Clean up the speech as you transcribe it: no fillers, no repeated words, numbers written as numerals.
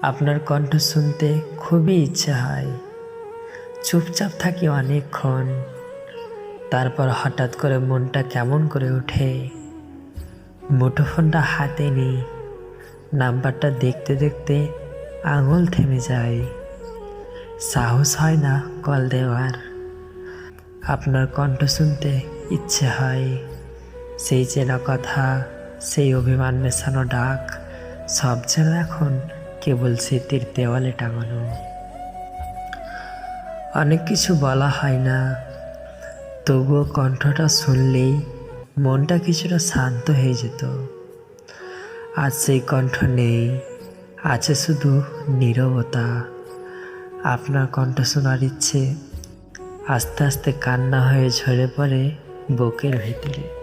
আপনার কণ্ঠ শুনতে খুবই ইচ্ছে হয়। চুপচাপ থাকি অনেকক্ষণ, তারপর হঠাৎ করে মনটা কেমন করে ওঠে। মুঠোফোনটা হাতে নিই, নাম্বারটা দেখতে দেখতে আঙুল থেমে যায়। সাহস হয় না কল দেওয়ার। আপনার কণ্ঠ শুনতে ইচ্ছে হয়। সেই চেনা কথা, সেই অভিমান মেশানো ডাক, সব যেন এখন কেবল স্মৃতির দেওয়ালে টাঙানো। অনেক কিছু বলা হয় না, তবুও কণ্ঠটা শুনলেই মনটা কিছুটা শান্ত হয়ে যেত। আজ সেই কণ্ঠ নেই, আছে শুধু নীরবতা। আপনার কণ্ঠ শোনার ইচ্ছে আস্তে আস্তে কান্না হয়ে ঝরে পড়ে বুকের ভিতরে।